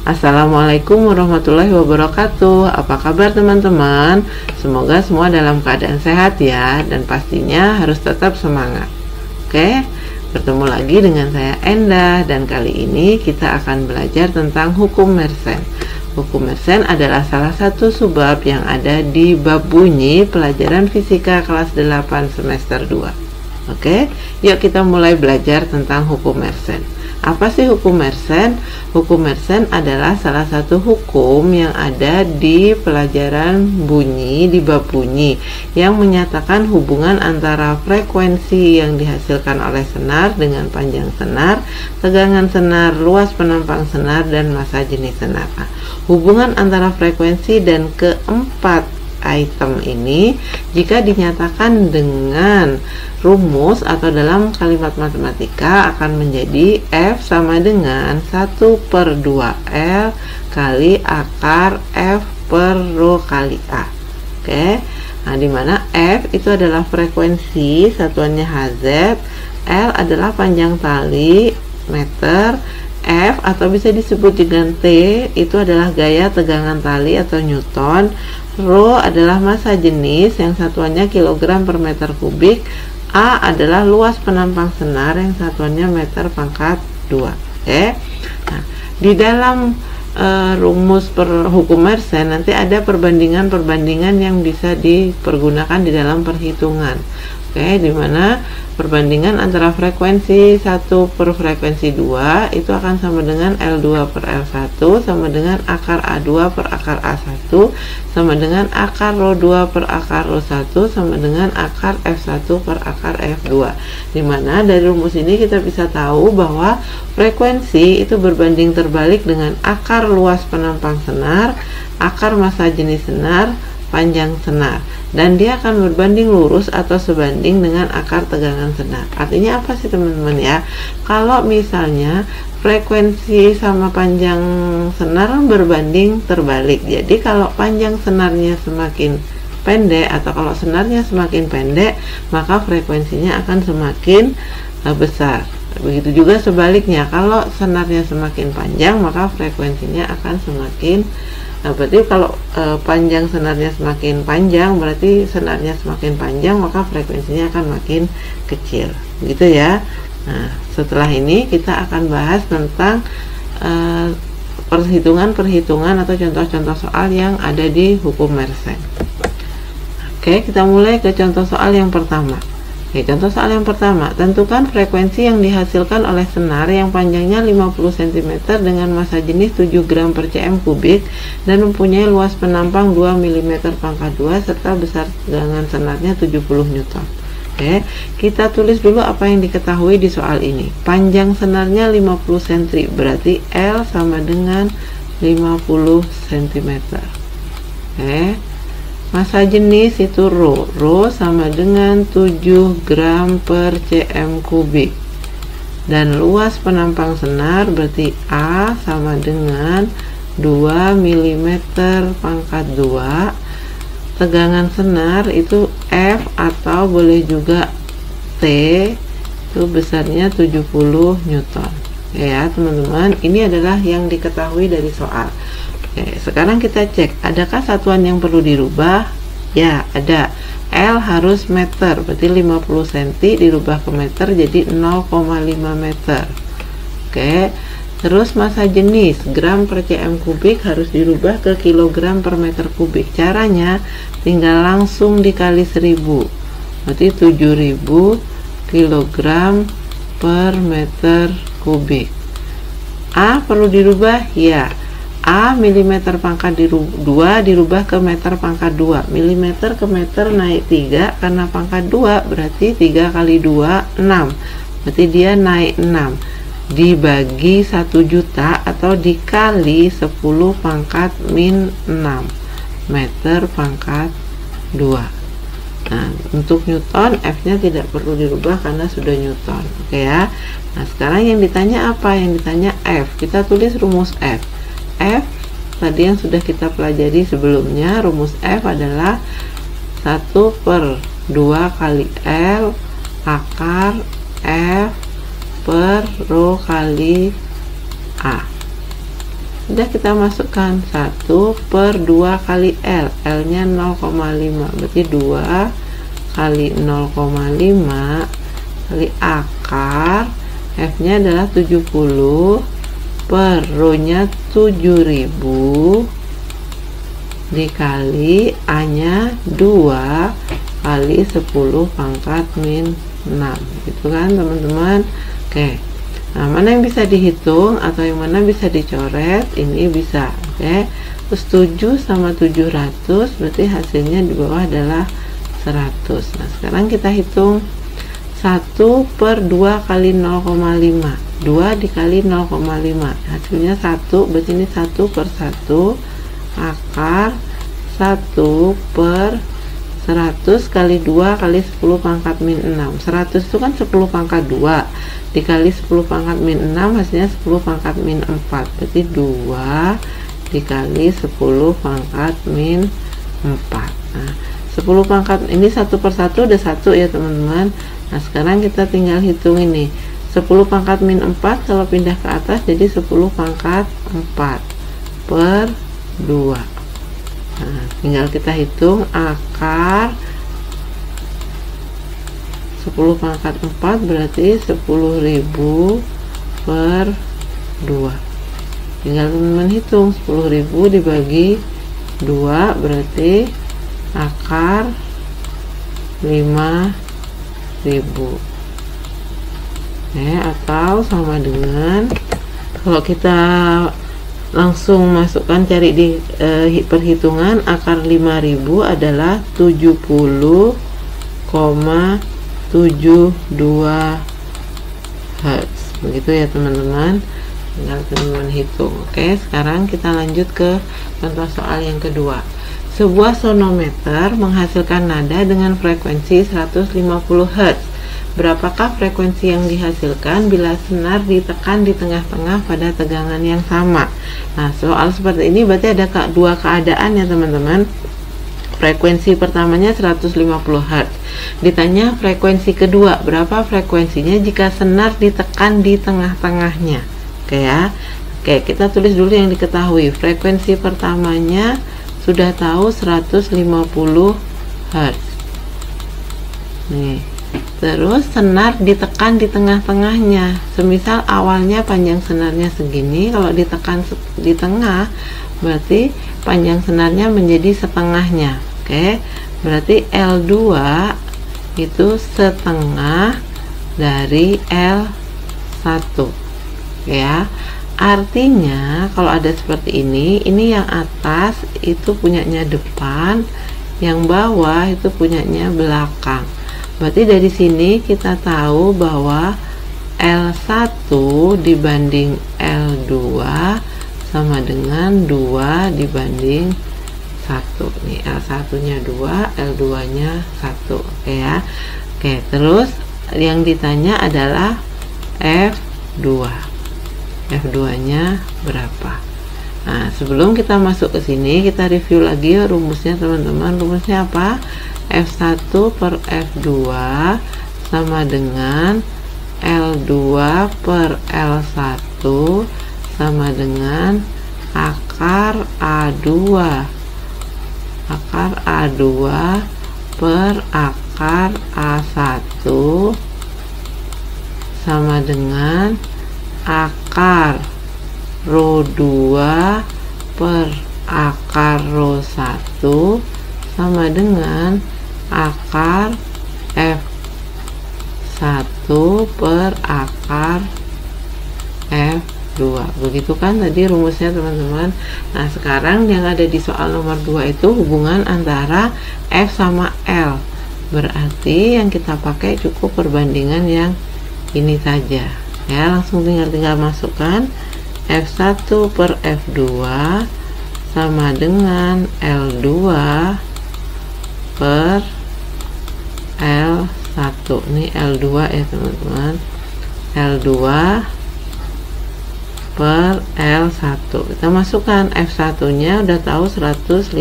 Assalamualaikum warahmatullahi wabarakatuh. Apa kabar teman-teman? Semoga semua dalam keadaan sehat ya, dan pastinya harus tetap semangat. Oke, bertemu lagi dengan saya Enda, dan kali ini kita akan belajar tentang hukum Mersenne. Hukum Mersenne adalah salah satu subbab yang ada di bab bunyi pelajaran fisika kelas 8 semester 2. Oke, yuk kita mulai belajar tentang hukum Mersenne. Apa sih hukum Mersenne? Hukum Mersenne adalah salah satu hukum yang ada di pelajaran bunyi, di bab bunyi, yang menyatakan hubungan antara frekuensi yang dihasilkan oleh senar dengan panjang senar, tegangan senar, luas penampang senar, dan massa jenis senar. Hubungan antara frekuensi dan keempat item ini jika dinyatakan dengan rumus atau dalam kalimat matematika akan menjadi F sama dengan 1/2L kali akar F per rho kali A. Oke, nah dimana F itu adalah frekuensi, satuannya Hz, L adalah panjang tali meter, F atau bisa disebut dengan T itu adalah gaya tegangan tali atau Newton, Rho adalah massa jenis yang satuannya kilogram per meter kubik, A adalah luas penampang senar yang satuannya meter pangkat 2. Oke. Nah, di dalam rumus hukum Mersenne nanti ada perbandingan-perbandingan yang bisa dipergunakan di dalam perhitungan. Oke, dimana perbandingan antara frekuensi 1 per frekuensi 2 itu akan sama dengan L2 per L1 sama dengan akar A2 per akar A1 sama dengan akar rho 2 per akar rho 1 sama dengan akar F1 per akar F2. Dimana dari rumus ini kita bisa tahu bahwa frekuensi itu berbanding terbalik dengan akar luas penampang senar, akar massa jenis senar, panjang senar, dan dia akan berbanding lurus atau sebanding dengan akar tegangan senar. Artinya apa sih teman-teman ya? Kalau misalnya frekuensi sama panjang senar berbanding terbalik, jadi kalau panjang senarnya semakin pendek atau kalau senarnya semakin pendek, maka frekuensinya akan semakin besar. Begitu juga sebaliknya, kalau senarnya semakin panjang maka frekuensinya akan semakin berarti kalau panjang senarnya semakin panjang berarti senarnya semakin panjang maka frekuensinya akan makin kecil, gitu ya. Nah, setelah ini kita akan bahas tentang perhitungan atau contoh-contoh soal yang ada di hukum Mersenne. Oke, kita mulai ke contoh soal yang pertama. Oke, contoh soal yang pertama, tentukan frekuensi yang dihasilkan oleh senar yang panjangnya 50 cm dengan massa jenis 7 gram per cm kubik dan mempunyai luas penampang 2 mm pangkat 2 serta besar tegangan senarnya 70 Newton. Oke, kita tulis dulu apa yang diketahui di soal ini. Panjang senarnya 50 cm, berarti L sama dengan 50 cm. Oke, massa jenis itu Rho sama dengan 7 gram per cm kubik, dan luas penampang senar berarti A sama dengan 2 mm pangkat 2, tegangan senar itu F atau boleh juga T, itu besarnya 70 Newton. Ya teman-teman, ini adalah yang diketahui dari soal. Oke, sekarang kita cek, adakah satuan yang perlu dirubah? Ya, ada. L harus meter, berarti 50 cm dirubah ke meter jadi 0,5 meter. Oke, terus massa jenis gram per cm kubik harus dirubah ke kilogram per meter kubik. Caranya tinggal langsung dikali 1000, berarti 7000 kilogram per meter kubik. A perlu dirubah? Ya. A milimeter pangkat 2 dirubah ke meter pangkat 2. Milimeter ke meter naik 3 karena pangkat 2 berarti 3 kali 2 6. Berarti dia naik 6. Dibagi 1 juta atau dikali 10 pangkat min 6 meter pangkat 2. Nah, untuk Newton F-nya tidak perlu dirubah karena sudah Newton. Oke ya. Nah, sekarang yang ditanya apa? Yang ditanya F. Kita tulis rumus F. F tadi yang sudah kita pelajari sebelumnya, rumus F adalah 1/2 kali L akar F per rho kali A. Sudah kita masukkan 1 per 2 kali L. L nya 0,5, berarti 2 kali 0,5 kali akar F nya adalah 70 per rho nya 7000 dikali A nya 2 kali 10 pangkat min 6, gitu kan teman-teman. Oke, nah mana yang bisa dihitung atau yang mana bisa dicoret? Ini bisa. Oke, terus 7 sama 700 berarti hasilnya di bawah adalah 100. Nah sekarang kita hitung 1 per 2 kali 0,5, 2 dikali 0,5 hasilnya 1, berarti ini 1 per 1 akar 1 per 100 kali 2 kali 10 pangkat min 6. 100 itu kan 10 pangkat 2 dikali 10 pangkat min 6 hasilnya 10 pangkat min 4, berarti 2 dikali 10 pangkat min 4. Nah 10 pangkat ini 1 per 1 udah 1 ya teman-teman. Nah sekarang kita tinggal hitung ini 10 pangkat min 4 kalau pindah ke atas jadi 10 pangkat 4 per 2. Nah tinggal kita hitung akar 10 pangkat 4 berarti 10.000 per 2. Tinggal teman-teman hitung 10.000 dibagi 2 berarti akar 5.000 atau sama dengan kalau kita langsung masukkan cari di perhitungan akar 5.000 adalah 70,72 Hz, begitu ya teman-teman. Tinggal teman-teman hitung. Oke, sekarang kita lanjut ke contoh soal yang kedua. Sebuah sonometer menghasilkan nada dengan frekuensi 150 Hz. Berapakah frekuensi yang dihasilkan bila senar ditekan di tengah-tengah pada tegangan yang sama? Nah, soal seperti ini berarti ada dua keadaan ya teman-teman. Frekuensi pertamanya 150 Hz. Ditanya frekuensi kedua, berapa frekuensinya jika senar ditekan di tengah-tengahnya? Oke ya. Oke, kita tulis dulu yang diketahui. Frekuensi pertamanya sudah tahu 150 Hz. Nih. Terus senar ditekan di tengah-tengahnya. Semisal awalnya panjang senarnya segini, kalau ditekan di tengah berarti panjang senarnya menjadi setengahnya. Oke. Berarti L2 itu setengah dari L1. Ya. Artinya kalau ada seperti ini yang atas itu punyanya depan, yang bawah itu punyanya belakang. Berarti dari sini kita tahu bahwa L1 dibanding L2 sama dengan 2 dibanding 1. Nih L1 nya 2, L2 nya 1. Oke ya. Oke, terus yang ditanya adalah F2. F2 nya berapa? Nah, sebelum kita masuk ke sini, kita review lagi rumusnya teman-teman. Rumusnya apa? F1 per F2 sama dengan L2 per L1 sama dengan akar A2. Akar A2 per akar A1 sama dengan akar rho 2 per akar rho 1 sama dengan akar F1 per akar F2. Begitu kan tadi rumusnya teman-teman. Nah sekarang yang ada di soal nomor 2 itu hubungan antara F sama L. Berarti yang kita pakai cukup perbandingan yang ini saja ya. Langsung tinggal masukkan F1 per F2 sama dengan L2 per L1. Ini L2 ya teman-teman. L2 per L1. Kita masukkan F1 nya udah tahu 150.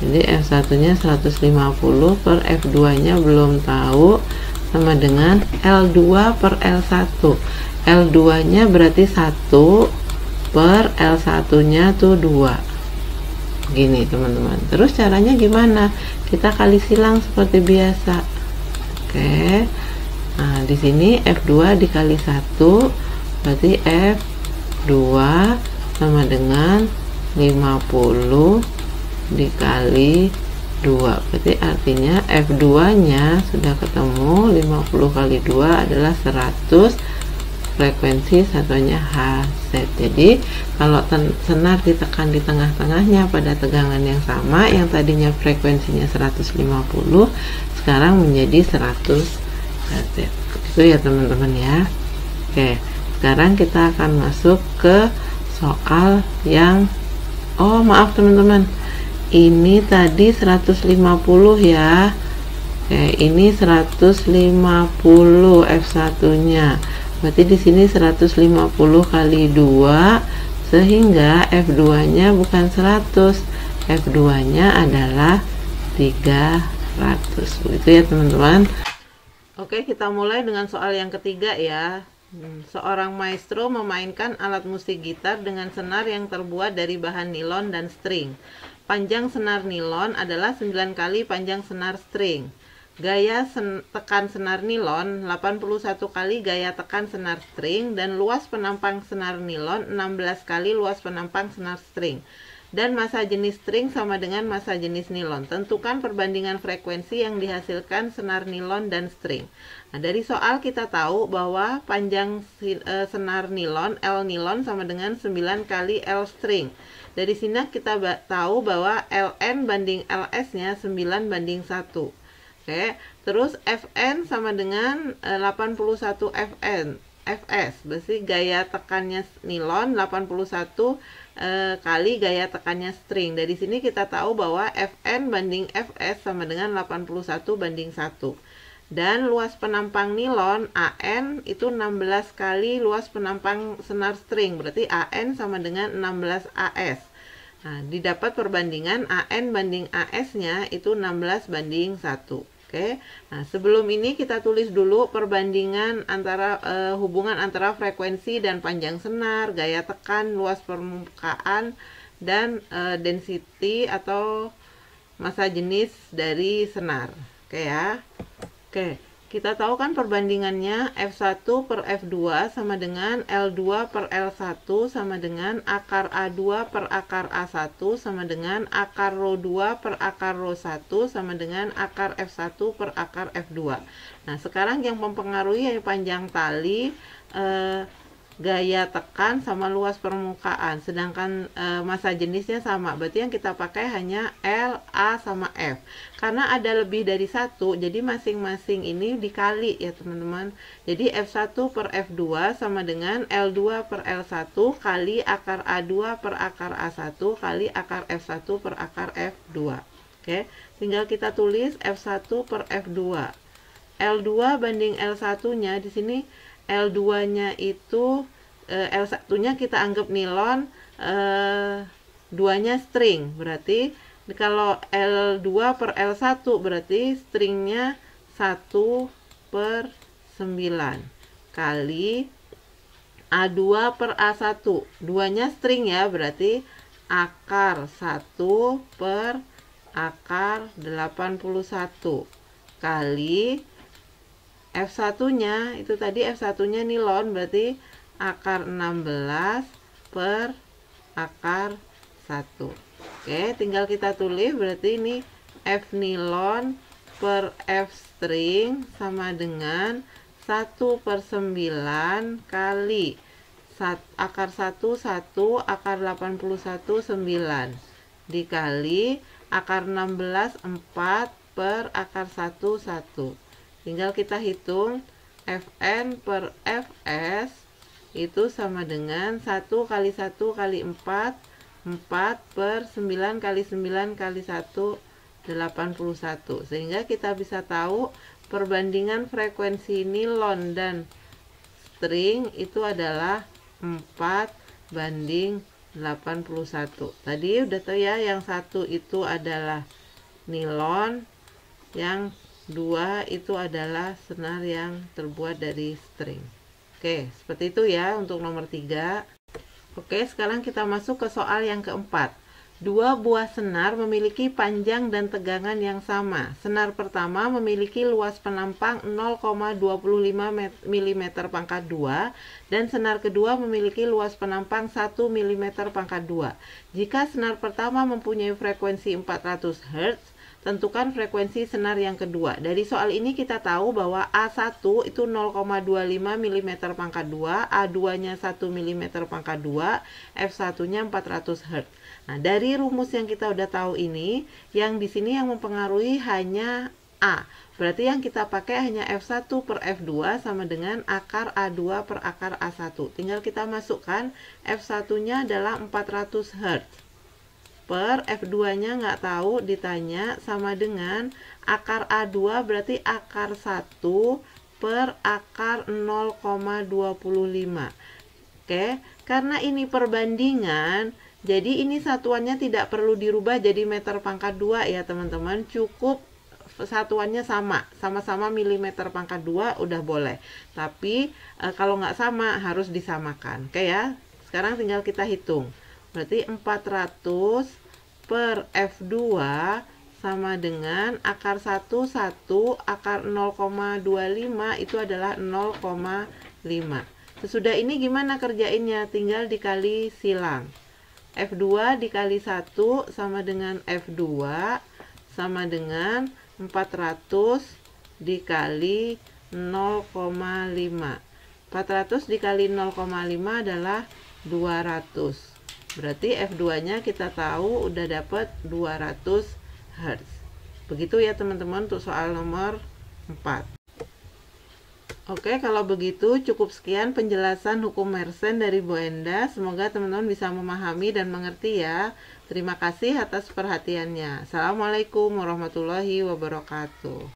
Jadi F1 nya 150 per F2 nya belum tahu, sama dengan L2 per L1. L2 nya berarti 1 per L1 nya tuh 2 gini teman-teman. Terus caranya gimana? Kita kali silang seperti biasa. Oke. Nah, di sini F2 dikali 1 berarti F2 sama dengan 50 dikali 2. Berarti artinya F2 nya sudah ketemu, 50 kali 2 adalah 100, frekuensi satunya Hz. Jadi kalau senar ditekan di tengah-tengahnya pada tegangan yang sama, yang tadinya frekuensinya 150 sekarang menjadi 100 Hz. Itu ya teman-teman ya. Oke, sekarang kita akan masuk ke soal yang maaf teman-teman, ini tadi 150 ya. Oke, ini 150 F1 nya. Berarti di sini 150 kali 2 sehingga F2 nya bukan 100, F2 nya adalah 300. Begitu ya teman-teman. Oke, kita mulai dengan soal yang ketiga ya. Seorang maestro memainkan alat musik gitar dengan senar yang terbuat dari bahan nilon dan string. Panjang senar nilon adalah 9 kali panjang senar string. Gaya tekan senar nilon 81 kali gaya tekan senar string, dan luas penampang senar nilon 16 kali luas penampang senar string. Dan massa jenis string sama dengan massa jenis nilon. Tentukan perbandingan frekuensi yang dihasilkan senar nilon dan string. Nah, dari soal kita tahu bahwa panjang senar nilon L nilon sama dengan 9 kali L string. Dari sini kita tahu bahwa Ln banding Ls nya 9 banding 1. Oke, terus Fn sama dengan 81 Fs. Berarti gaya tekannya nilon 81 kali gaya tekannya string. Dari sini kita tahu bahwa Fn banding Fs sama dengan 81 banding 1. Dan luas penampang nilon An itu 16 kali luas penampang senar string. Berarti An sama dengan 16 As. Nah, didapat perbandingan An banding As nya itu 16 banding 1. Oke. Nah, sebelum ini kita tulis dulu perbandingan antara hubungan antara frekuensi dan panjang senar, gaya tekan, luas permukaan, dan density atau massa jenis dari senar. Oke ya. Oke, kita tahu kan perbandingannya F1 per F2 sama dengan L2 per L1 sama dengan akar A2 per akar A1 sama dengan akar ρ2 per akar ρ1 sama dengan akar F1 per akar F2. Nah, sekarang yang mempengaruhi panjang tali, gaya tekan sama luas permukaan, sedangkan massa jenisnya sama. Berarti yang kita pakai hanya L, A, sama F. Karena ada lebih dari satu, jadi masing-masing ini dikali ya teman-teman. Jadi F1 per F2 sama dengan L2 per L1 kali akar A2 per akar A1 kali akar F1 per akar F2. Oke, tinggal kita tulis F1 per F2. L2 banding L1 nya di sini, L2 nya itu L1 nya kita anggap nilon, 2 nya string. Berarti kalau L2 per L1 berarti stringnya 1 per 9 kali A2 per A1. 2 nya string ya, berarti akar 1 per akar 81 kali F1 nya, itu tadi F1 nya nilon, berarti akar 16 per akar 1. Oke, tinggal kita tulis, berarti ini F nilon per F string sama dengan 1 per 9 kali akar 1, 1, akar 81, 9 dikali akar 16, 4 per akar 1, 1. Tinggal kita hitung Fn per Fs itu sama dengan 1 kali 1 kali 4, 4 per 9 kali 9 kali 1, 81. Sehingga kita bisa tahu perbandingan frekuensi nilon dan string itu adalah 4 banding 81. Tadi udah tahu ya, yang satu itu adalah nilon, yang 2 itu adalah senar yang terbuat dari string. Oke, seperti itu ya untuk nomor 3. Oke, sekarang kita masuk ke soal yang keempat. Dua buah senar memiliki panjang dan tegangan yang sama. Senar pertama memiliki luas penampang 0,25 mm pangkat 2 dan senar kedua memiliki luas penampang 1 mm pangkat 2. Jika senar pertama mempunyai frekuensi 400 Hz, tentukan frekuensi senar yang kedua. Dari soal ini kita tahu bahwa A1 itu 0,25 mm pangkat 2, A2-nya 1 mm pangkat 2, F1-nya 400 Hz. Nah, dari rumus yang kita udah tahu ini, yang di sini yang mempengaruhi hanya A. Berarti yang kita pakai hanya F1 per F2 sama dengan akar A2 per akar A1. Tinggal kita masukkan, F1-nya adalah 400 Hz. Per F2-nya nggak tahu, ditanya, sama dengan akar A2 berarti akar 1 per akar 0,25. Oke, karena ini perbandingan, jadi ini satuannya tidak perlu dirubah jadi meter pangkat 2 ya teman-teman. Cukup satuannya sama-sama milimeter pangkat 2 udah boleh. Tapi kalau nggak sama harus disamakan. Oke ya, sekarang tinggal kita hitung. Berarti 400 per F2 sama dengan akar 1 akar 0,25 itu adalah 0,5. Sesudah ini gimana kerjainnya? Tinggal dikali silang. F2 dikali 1 sama dengan F2 sama dengan 400 dikali 0,5. 400 dikali 0,5 adalah 200. Berarti F2-nya kita tahu udah dapat 200 Hz. Begitu ya teman-teman untuk soal nomor 4. Oke, kalau begitu cukup sekian penjelasan hukum Mersenne dari Bu Enda. Semoga teman-teman bisa memahami dan mengerti ya. Terima kasih atas perhatiannya. Assalamualaikum warahmatullahi wabarakatuh.